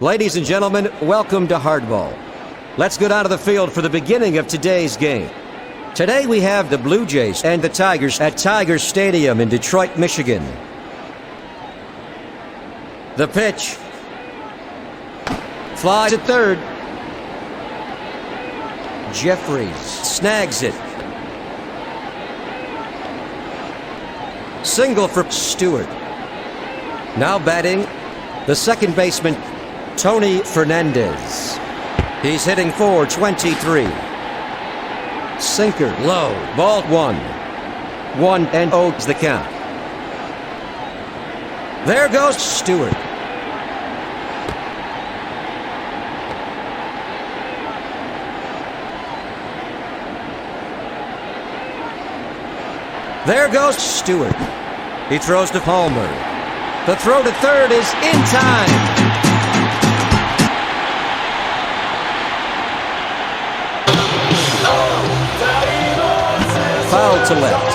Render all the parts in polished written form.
Ladies and gentlemen, welcome to Hardball. Let's go down to the field for the beginning of today's game. Today we have the Blue Jays and the Tigers at Tiger Stadium in Detroit, Michigan. The pitch. Fly to third. Jeffries snags it. Single for Stewart. Now batting, the second baseman, Tony Fernandez. He's hitting .423. Sinker low, ball 1. 1-0 is the count. There goes Stewart. There goes Stewart. He throws to Palmer. The throw to third is in time. Foul to left.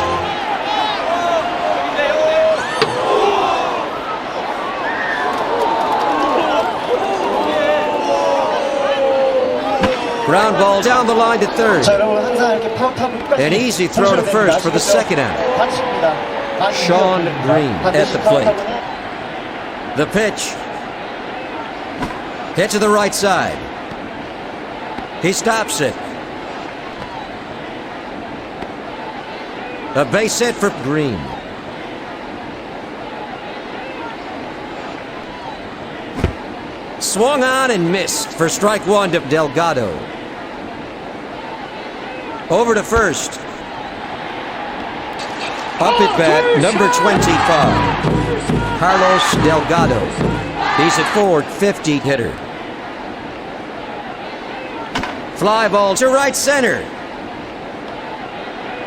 Ground ball down the line to third. An easy throw to first for the second out. Sean Green at the plate. The pitch. Hit to the right side. He stops it. A base hit for Green. Swung on and missed for strike one to Delgado. Over to first. Up at bat, number 25, Carlos Delgado. He's a .450 hitter. Fly ball to right center.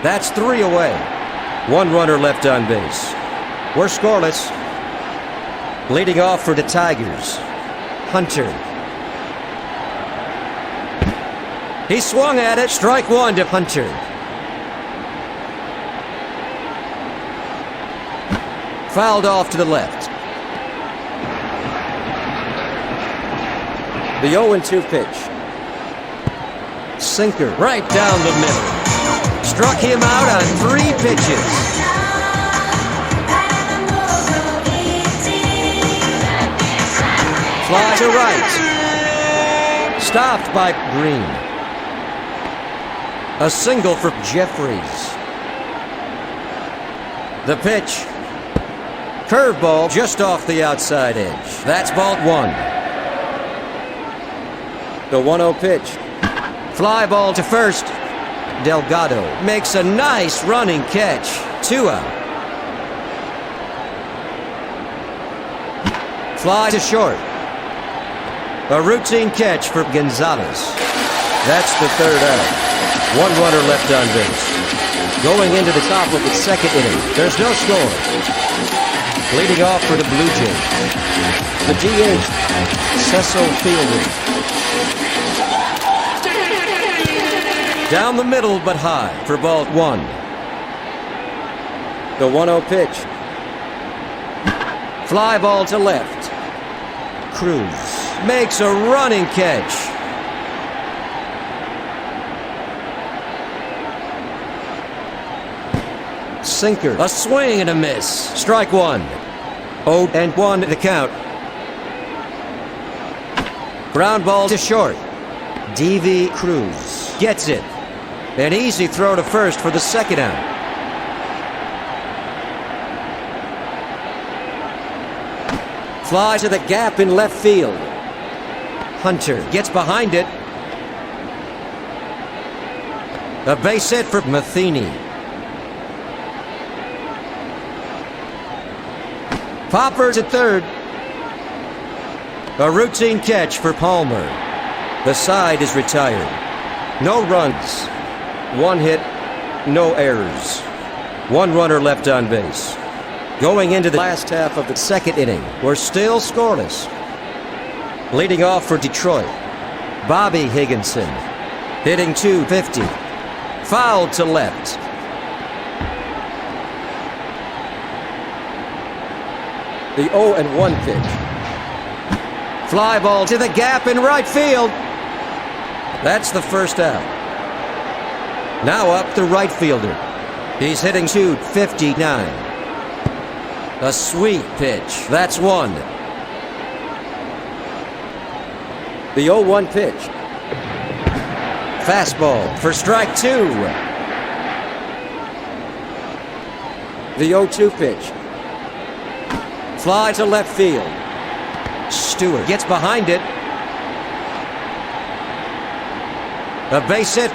That's 3 away. One runner left on base. We're scoreless. Leading off for the Tigers, Hunter. He swung at it. Strike one to Hunter. Fouled off to the left. The 0-2 pitch. Sinker right down the middle. Struck him out on 3 pitches. Fly to right. Stopped by Green. A single for Jeffries. The pitch. Curveball just off the outside edge. That's ball 1. The 1-0 pitch. Fly ball to first. Delgado makes a nice running catch. 2 out. Fly to short. A routine catch for Gonzalez. That's the 3rd out. 1 runner left on base. Going into the top of the 2nd inning. There's no score. Leading off for the Blue Jays, the DH, Cecil Fielder. Down the middle but high for ball 1. The 1-0 pitch. Fly ball to left. Cruz makes a running catch. Sinker, a swing and a miss. Strike 1. 0-1 the count. Ground ball to short. D.V. Cruz gets it. An easy throw to first for the 2nd out. Fly to the gap in left field. Hunter gets behind it. A base hit for Matheny. Popper to third. A routine catch for Palmer. The side is retired. No runs. 1 hit, no errors. 1 runner left on base. Going into the last half of the 2nd inning, we're still scoreless. Leading off for Detroit, Bobby Higginson. Hitting .250. Fouled to left. The 0-1 pitch. Fly ball to the gap in right field. That's the first out. Now up the right fielder. He's hitting .259. A sweet pitch. That's one. The 0-1 pitch. Fastball for strike two. The 0-2 pitch. Fly to left field. Stewart gets behind it. A base hit.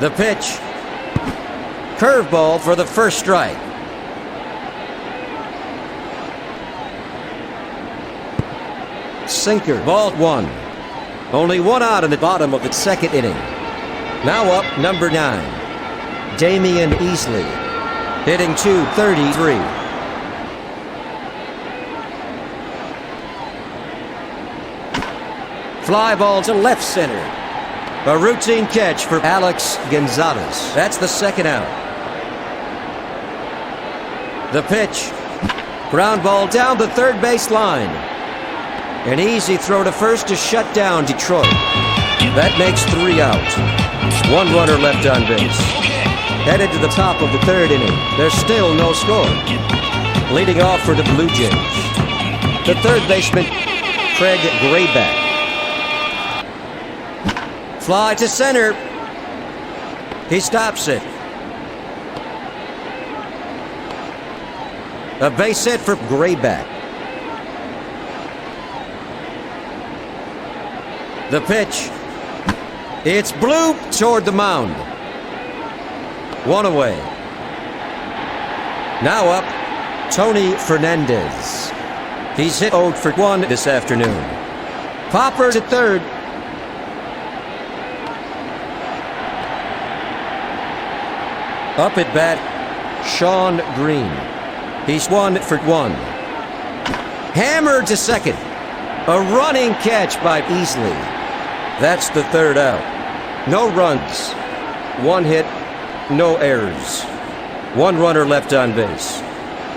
The pitch. Curveball for the first strike. Sinker, ball one. Only one out in the bottom of the second inning. Now up number 9, Damian Easley, hitting .233. Fly ball to left center. A routine catch for Alex Gonzalez. That's the second out. The pitch. Ground ball down the third base line. An easy throw to first to shut down Detroit. That makes 3 out. One runner left on base. Headed to the top of the third inning. There's still no score. Leading off for the Blue Jays, the third baseman, Craig Grayback. Fly to center. He stops it. A base hit for Grayback. The pitch. It's blooped toward the mound. One away. Now up, Tony Fernandez. He's hit 0 for 1 this afternoon. Popper to third. Up at bat, Sean Green. He's 1 for 1. Hammered to second. A running catch by Easley. That's the third out. No runs. One hit, no errors. One runner left on base.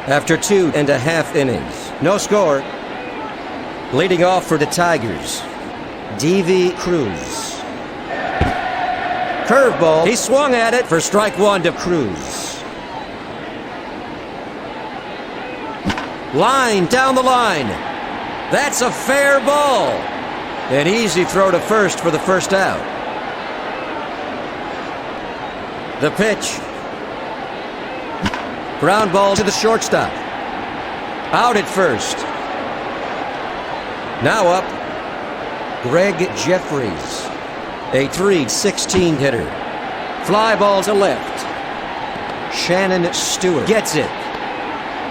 After 2.5 innings. No score. Leading off for the Tigers, D.V. Cruz. Curveball. He swung at it for strike one to Cruz. Line down the line. That's a fair ball. An easy throw to first for the first out. The pitch. Ground ball to the shortstop. Out at first. Now up, Greg Jeffries, a .316 hitter. Fly ball to left. Shannon Stewart gets it.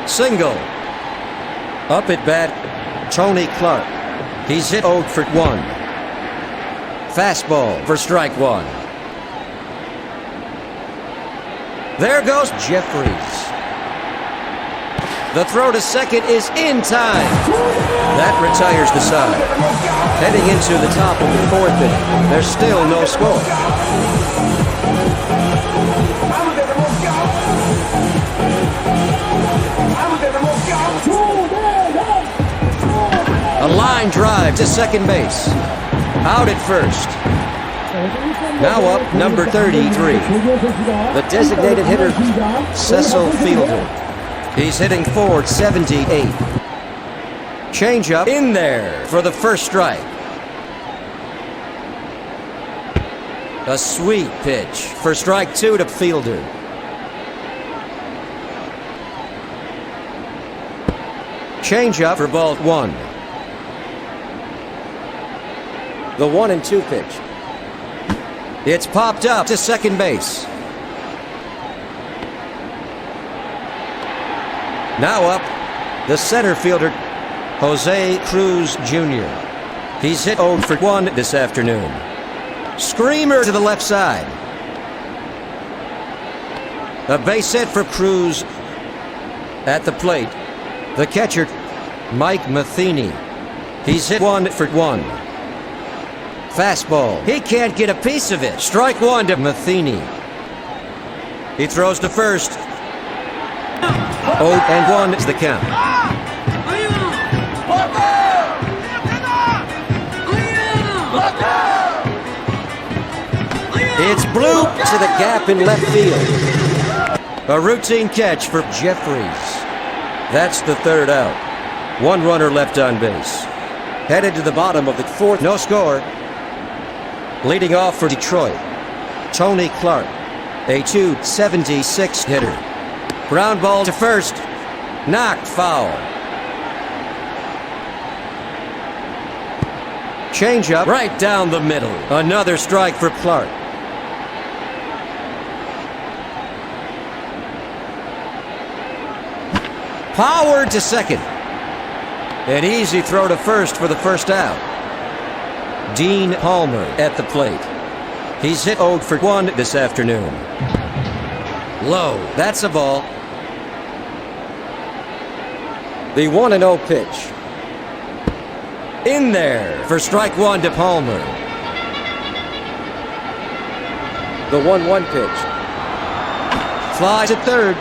Single. Up at bat, Tony Clark. He's hit 0 for 1. Fastball for strike one. There goes Jeffries. The throw to second is in time. That retires the side. Heading into the top of the fourth inning. There's still no score. A line drive to second base. Out at first. Now up, number 33. The designated hitter, Cecil Fielder. He's hitting .478. Changeup in there for the first strike. A sweet pitch for strike two to Fielder. Changeup for ball one. The 1-2 pitch. It's popped up to second base. Now up, the center fielder, Jose Cruz Jr. He's hit 0 for 1 this afternoon. Screamer to the left side. A base hit for Cruz. At the plate, the catcher, Mike Matheny. He's hit 1 for 1. Fastball. He can't get a piece of it. Strike one to Matheny. He throws to first. 0-1 is the count. It's blooped to the gap in left field. A routine catch for Jeffries. That's the third out. One runner left on base. Headed to the bottom of the fourth. No score. Leading off for Detroit, Tony Clark, a .276 hitter. Ground ball to first. Knocked foul. Changeup right down the middle. Another strike for Clark. Powered to second. An easy throw to first for the first out. Dean Palmer at the plate. He's hit 0 for 1 this afternoon. Low. That's a ball. The 1-0 pitch. In there for strike one to Palmer. The 1-1 pitch. Flies at third.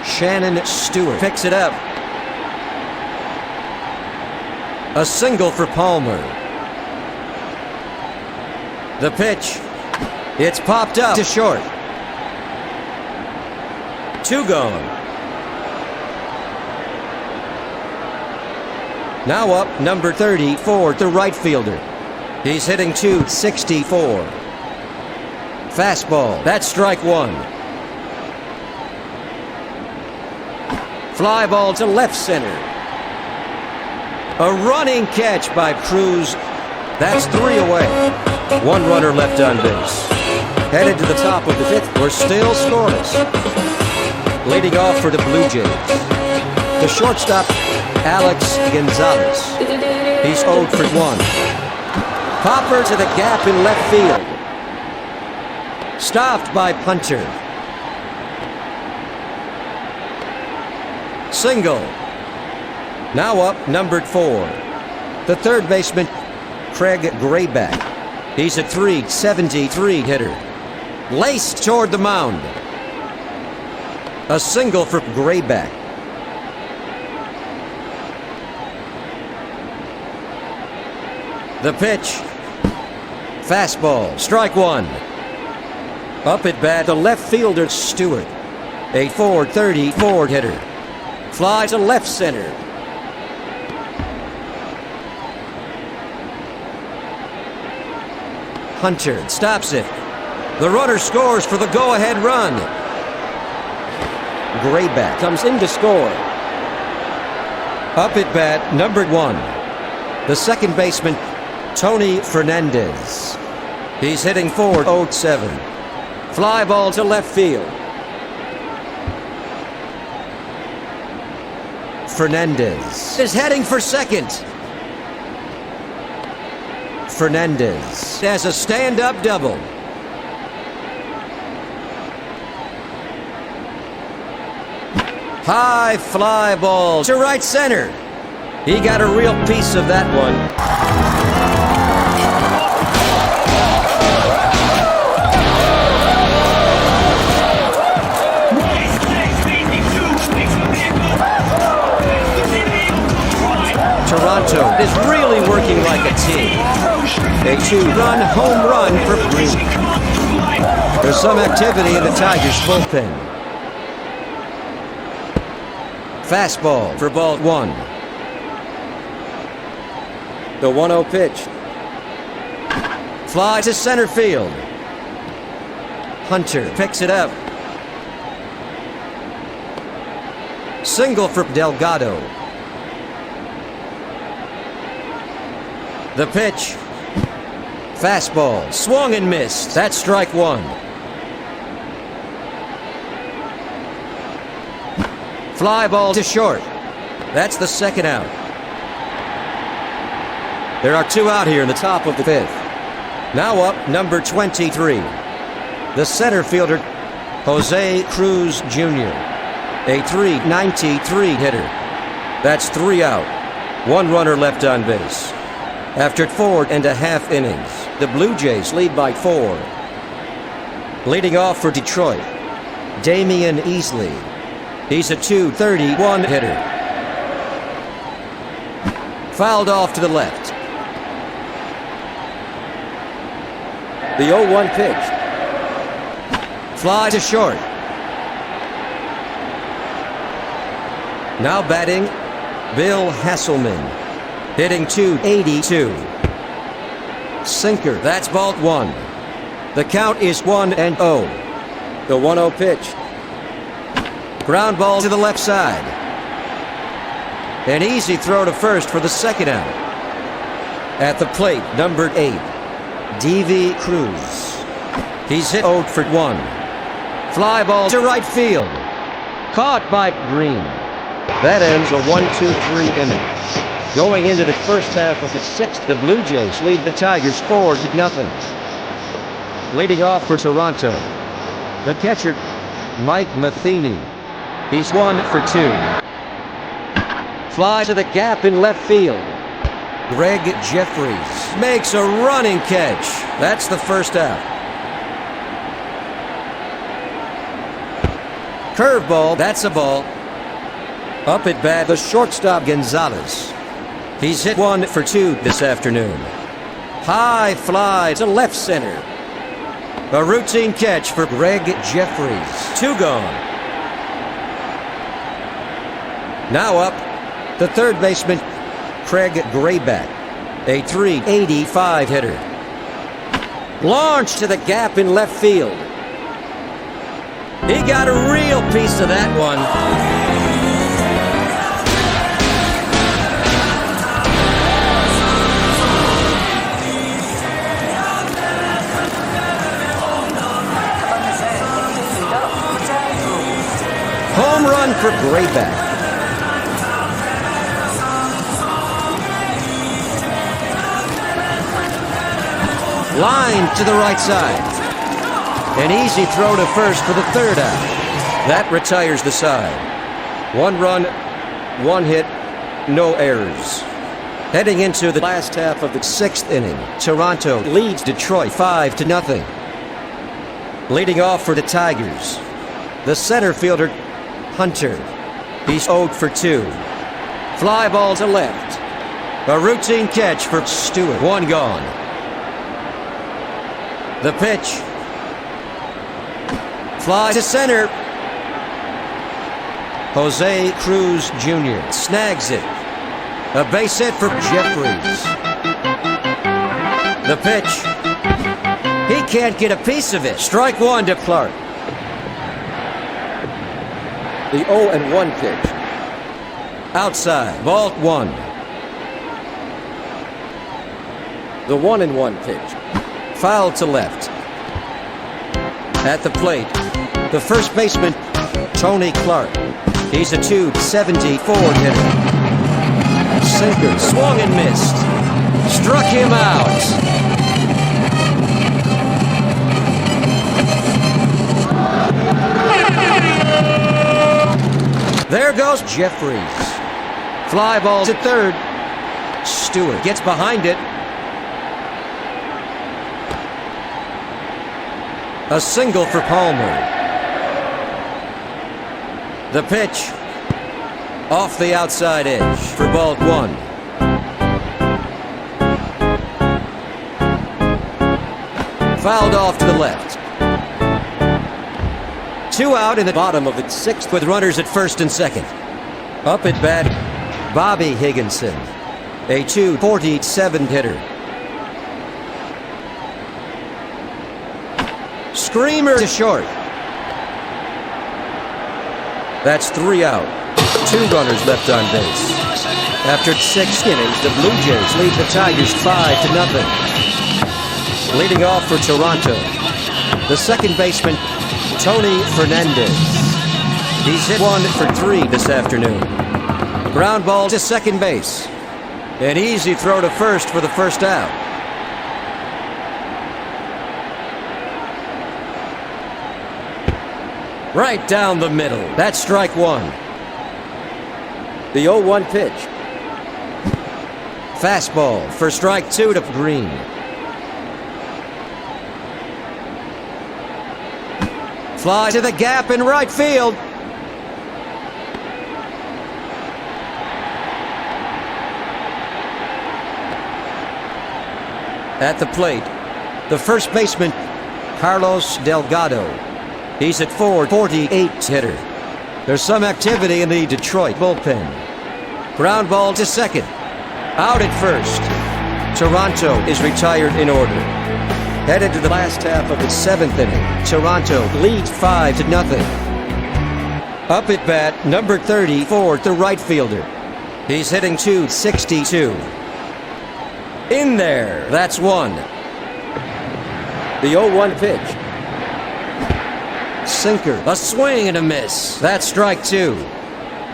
Shannon Stewart picks it up. A single for Palmer. The pitch. It's popped up to short. Two gone. Now up, number 34, the right fielder. He's hitting .264. Fastball. That's strike one. Fly ball to left center. A running catch by Cruz. That's 3 away. One runner left on base. Headed to the top of the fifth. We're still scoreless. Leading off for the Blue Jays, the shortstop, Alex Gonzalez. He's 0 for 1. Popper to the gap in left field. Stopped by Punter. Single. Now up, numbered 4. The third baseman, Craig Grayback. He's a .373 hitter. Laced toward the mound. A single for Grayback. The pitch. Fastball. Strike one. Up at bat, the left fielder, Stewart. A .434 hitter. Fly to left center. Hunter stops it. The runner scores for the go-ahead run. Grayback comes in to score. Up at bat, numbered 1. The second baseman, Tony Fernandez. He's hitting .407. Fly ball to left field. Fernandez is heading for second. Fernandez has a stand-up double. High fly ball to right center. He got a real piece of that one. Toronto is really working like a team. A 2-run home run for Bryan. There's some activity in the Tigers' bullpen. Fastball for ball 1. The 1-0 pitch. Fly to center field. Hunter picks it up. Single for Delgado. The pitch. Fastball. Swung and missed. That's strike one. Fly ball to short. That's the second out. There are 2 out here in the top of the fifth. Now up, number 23. The center fielder, Jose Cruz Jr. A .393 hitter. That's 3 out. One runner left on base. After 4.5 innings, the Blue Jays lead by 4. Leading off for Detroit, Damian Easley. He's a .231 hitter. Fouled off to the left. The 0-1 pitch. Fly to short. Now batting, Bill Hasselman. Hitting .282. Sinker. That's ball 1. The count is 1-0. The 1-0 pitch. Ground ball to the left side. An easy throw to first for the second out. At the plate, number 8, D.V. Cruz. He's hit 0 for 1. Fly ball to right field. Caught by Green. That ends a 1-2-3 inning. Going into the first half of the 6th, the Blue Jays lead the Tigers 4-0. Leading off for Toronto, the catcher, Mike Matheny. He's 1 for 2. Fly to the gap in left field. Greg Jeffries makes a running catch. That's the first out. Curveball, that's a ball. Up at bat, the shortstop Gonzalez. He's hit 1 for 2 this afternoon. High fly to left center. A routine catch for Greg Jeffries. 2 gone. Now up, the third baseman, Craig Grayback, a .385 hitter. Launch to the gap in left field. He got a real piece of that one. Home run for Grayback. Line to the right side. An easy throw to first for the third out. That retires the side. 1 run, 1 hit, no errors. Heading into the last half of the 6th inning, Toronto leads Detroit 5-0. Leading off for the Tigers, the center fielder, Hunter. He's 0 for 2. Fly ball to left. A routine catch for Stewart. 1 gone. The pitch. Fly to center. Jose Cruz Jr. snags it. A base hit for Jeffries. The pitch. He can't get a piece of it. Strike 1 to Clark. The 0-1 pitch. Outside. Ball 1. The 1-1 pitch. Foul to left. At the plate, the first baseman, Tony Clark. He's a .274 hitter. Sinker swung and missed. Struck him out. There goes Jeffries. Fly ball to third. Stewart gets behind it. A single for Palmer. The pitch. Off the outside edge for ball 1. Fouled off to the left. 2 out in the bottom of the 6th with runners at first and second. Up at bat, Bobby Higginson, a .247 hitter. Screamer to short. That's 3 out. 2 runners left on base. After 6 innings, the Blue Jays lead the Tigers 5-0. Leading off for Toronto, the second baseman, Tony Fernandez. He's hit 1 for 3 this afternoon. Ground ball to second base. An easy throw to first for the first out. Right down the middle. That's strike 1. The 0-1 pitch. Fastball for strike 2 to Green. Fly to the gap in right field. At the plate, The first baseman, Carlos Delgado. He's at 448 hitter. There's some activity in the Detroit bullpen. Ground ball to second. Out at first. Toronto is retired in order. Headed to the last half of its 7th inning. Toronto leads 5-0. Up at bat, number 34, the right fielder. He's hitting .262. In there, that's one. The 0-1 pitch. Sinker, a swing and a miss. That's strike 2.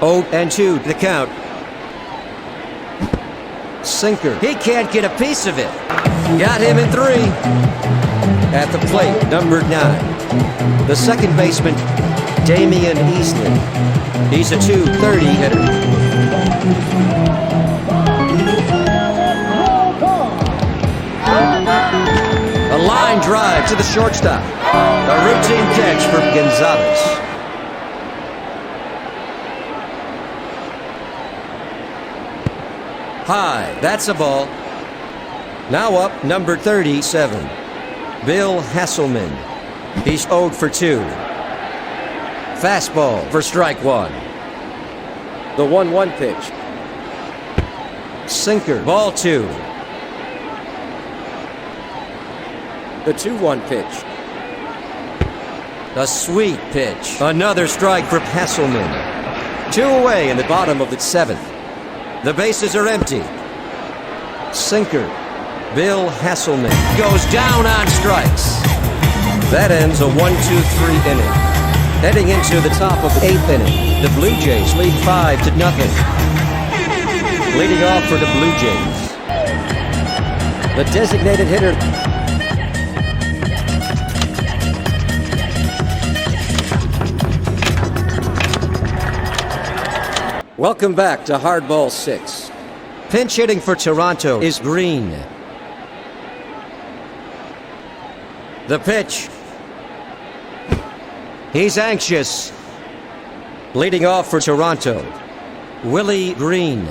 0-2 the count. Sinker, he can't get a piece of it. Got him in 3. At the plate, number 9. The second baseman, Damian Easley. He's a .230 hitter. A line drive to the shortstop. A routine catch for Gonzalez. High, that's a ball. Now up, number 37, Bill Hasselman. He's 0 for 2. Fastball for strike 1. The 1-1 pitch. Sinker, ball 2. The 2-1 pitch. A sweet pitch. Another strike for Hasselman. 2 away in the bottom of the 7th. The bases are empty. Sinker. Bill Hasselman goes down on strikes. That ends a 1-2-3 inning. Heading into the top of the 8th inning, the Blue Jays lead 5-0. Leading off for the Blue Jays, the designated hitter, welcome back to Hardball 6. Pinch hitting for Toronto is Green. The pitch. He's anxious. Leading off for Toronto, Willie Green.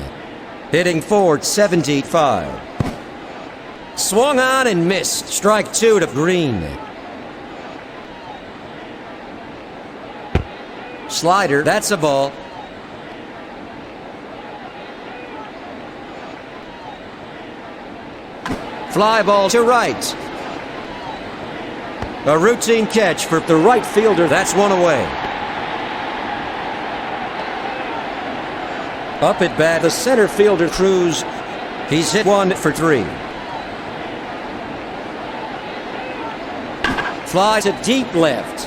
Hitting .475. Swung on and missed. Strike 2 to Green. Slider, that's a ball. Fly ball to right. A routine catch for the right fielder. That's 1 away. Up at bat, the center fielder, Cruz. He's hit 1 for 3. Fly to deep left.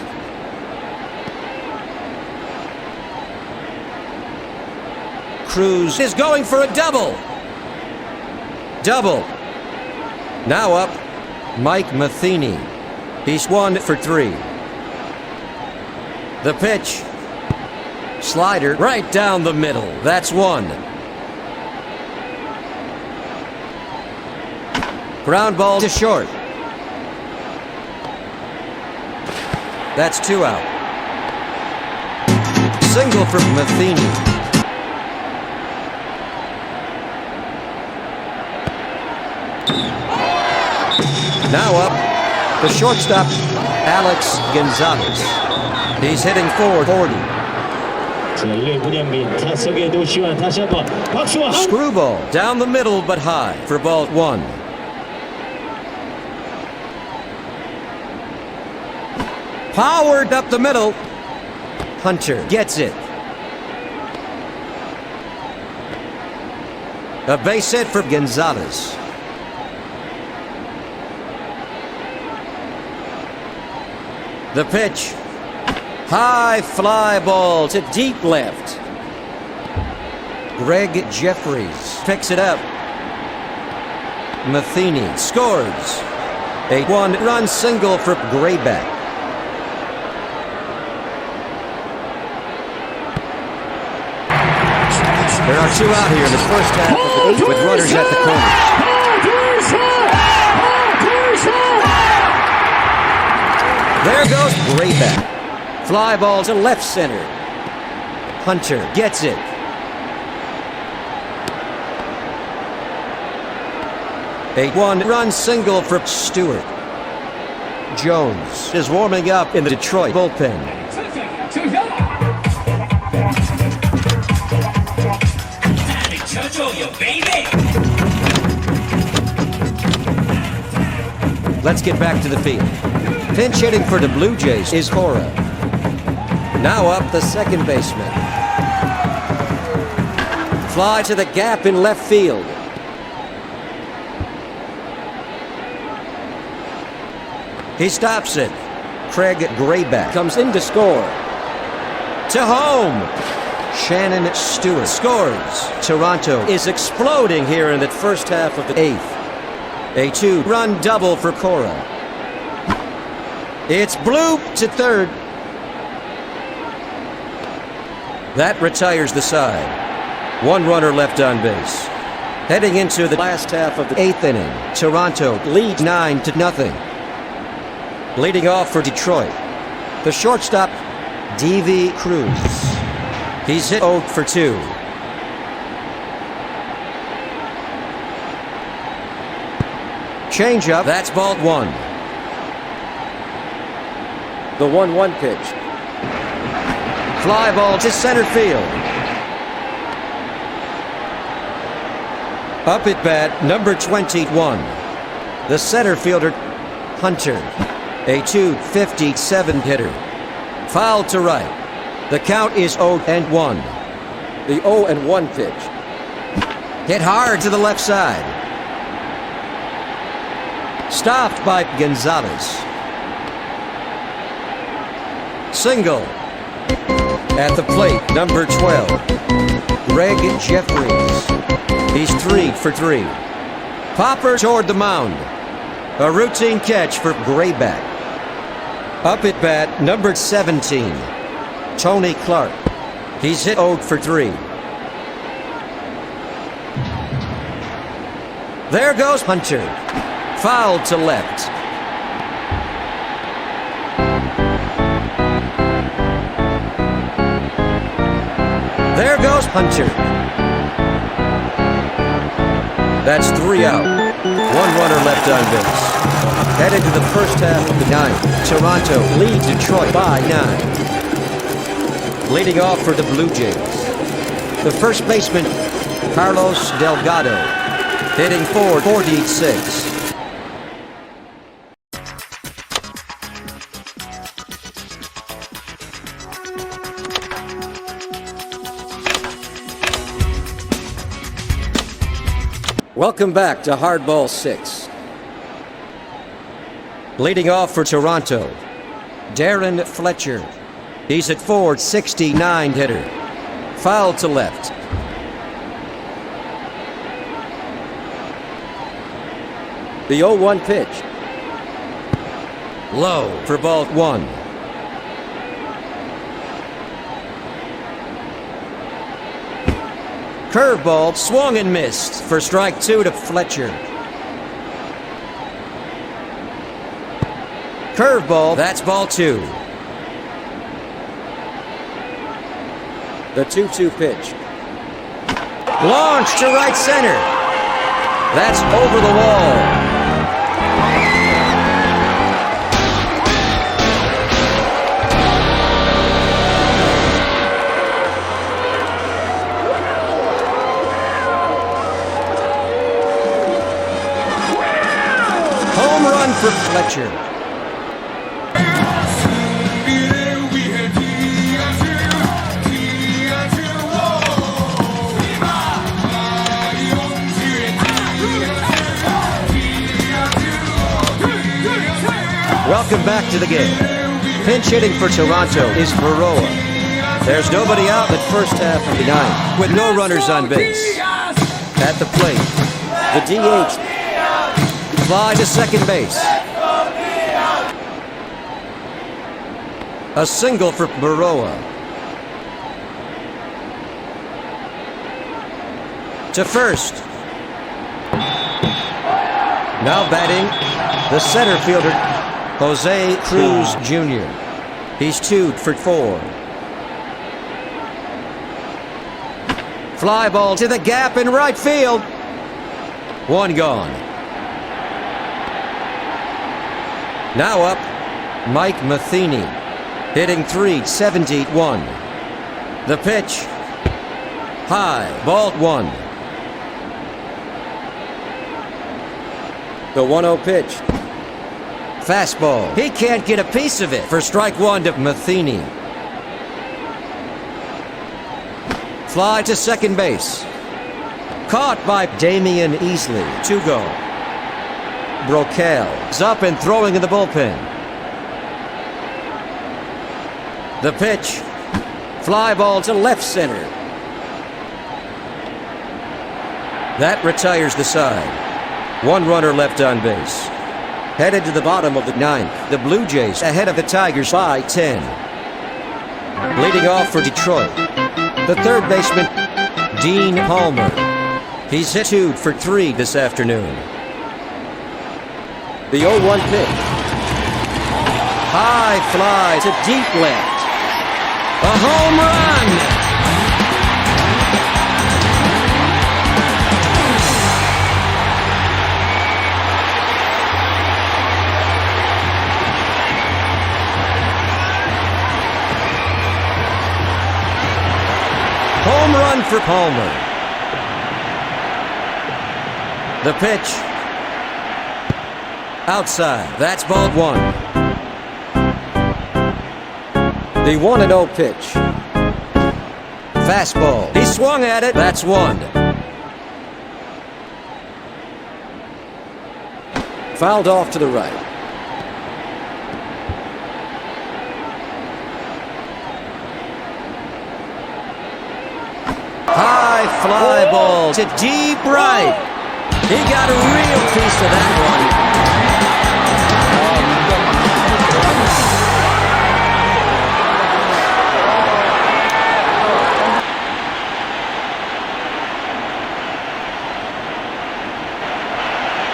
Cruz is going for a double. Double. Now up, Mike Matheny. He's 1 for 3. The pitch. Slider right down the middle. That's 1. Ground ball to short. That's 2 out. Single for Matheny. Now up, the shortstop, Alex Gonzalez. He's hitting .440. Screwball down the middle but high for ball 1. Powered up the middle. Hunter gets it. A base hit for Gonzalez. The pitch. High fly ball to deep left. Greg Jeffries picks it up. Matheny scores. A 1-run single for Grayback. There are 2 out here in the first half of the 8th with runners at the corners. There goes Grayback. Fly ball to left center. Hunter gets it. A 1-run single for Stewart. Jones is warming up in the Detroit bullpen. Let's get back to the field. Pinch hitting for the Blue Jays is Cora. Now up the second baseman. Fly to the gap in left field. He stops it. Craig Grayback comes in to score. To home. Shannon Stewart scores. Toronto is exploding here in the first half of the eighth. A two-run double for Cora. It's bloop to third. That retires the side. One runner left on base. Heading into the last half of the eighth inning, Toronto leads 9-0. Leading off for Detroit, the shortstop, D.V. Cruz. He's hit 0 for 2. Changeup, that's ball one. The 1-1 pitch. Fly ball to center field. Up at bat, number 21. The center fielder, Hunter. A .257 hitter. Foul to right. The count is 0-1. The 0-1 pitch. Hit hard to the left side. Stopped by Gonzalez. Single. At the plate, number 12. Greg Jeffries. He's 3 for 3. Popper toward the mound. A routine catch for Grayback. Up at bat, number 17. Tony Clark. He's hit 0 for 3. There goes Hunter. Foul to left. There goes Hunter. That's 3 out. One runner left on base. Headed to the first half of the ninth. Toronto leads Detroit by 9. Leading off for the Blue Jays, the first baseman, Carlos Delgado, hitting .446. Welcome back to Hardball 6. Leading off for Toronto, Darren Fletcher. He's at .469 hitter. Foul to left. The 0-1 pitch. Low for ball one. Curveball swung and missed for strike 2 to Fletcher. Curveball, that's ball 2. The 2-2 pitch. Launch to right center. That's over the wall. Home run for Fletcher. Welcome back to the game. Pinch hitting for Toronto is Baroa. There's nobody out in the first half of the ninth, with no runners on base. At the plate, the DH. Fly to second base. A single for Baroa. To first. Now batting, the center fielder, Jose Cruz Jr. He's 2 for 4. Fly ball to the gap in right field. One gone. Now up, Mike Matheny, hitting .371. The pitch, high, ball 1. The 1-0 pitch. Fastball. He can't get a piece of it for strike 1 to Matheny. Fly to second base. Caught by Damian Easley. 2 go. Brocail's up and throwing in the bullpen. The pitch. Fly ball to left center. That retires the side. 1 runner left on base. Headed to the bottom of the 9th, the Blue Jays ahead of the Tigers by 10. Leading off for Detroit, the third baseman, Dean Palmer. He's hit 2 for 3 this afternoon. The 0-1 pitch. High fly to deep left. A home run! Home run for Palmer. The pitch. Outside. That's ball 1. The 1-0 pitch. Fastball. He swung at it. That's 1. Fouled off to the right. High fly ball to deep right. He got a real piece of that one.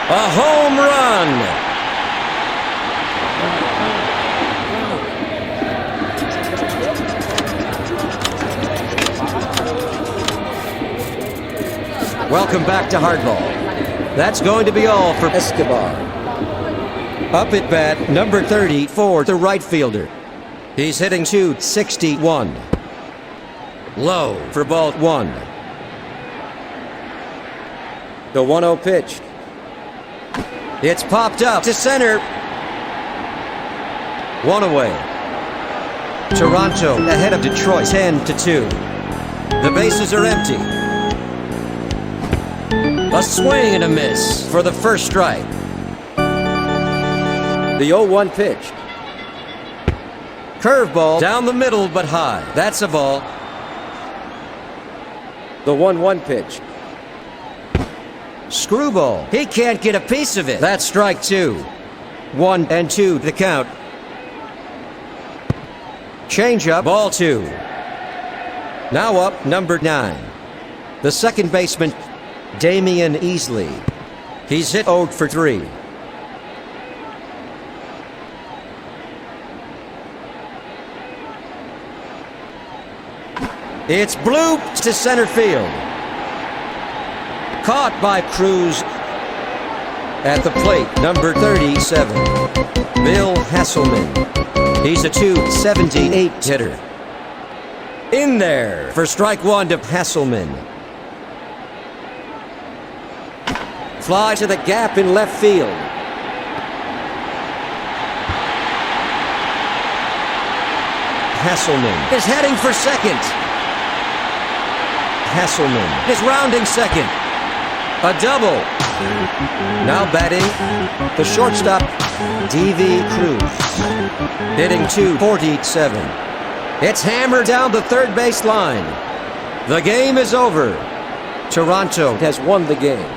A home run. Welcome back to Hardball. That's going to be all for Escobar. Up at bat, number 34, the right fielder. He's hitting .261. Low for ball 1. The 1-0 pitch. It's popped up to center. 1 away. Toronto ahead of Detroit 10-2. The bases are empty. A swing and a miss for the first strike. The 0-1 pitch. Curveball down the middle but high. That's a ball. The 1-1 pitch. Screwball. He can't get a piece of it. That's strike 2. 1-2 the count. Changeup, ball 2. Now up, number 9. The second baseman, Damian Easley. He's hit 0 for 3. It's blooped to center field. Caught by Cruz. At the plate, number 37, Bill Hasselman. He's a .278 hitter. In there for strike 1 to Hasselman. Fly to the gap in left field. Hasselman is heading for second. Hasselman is rounding second. A double. Now batting, the shortstop, D.V. Cruz. Hitting .247. It's hammered down the third base line. The game is over. Toronto has won the game.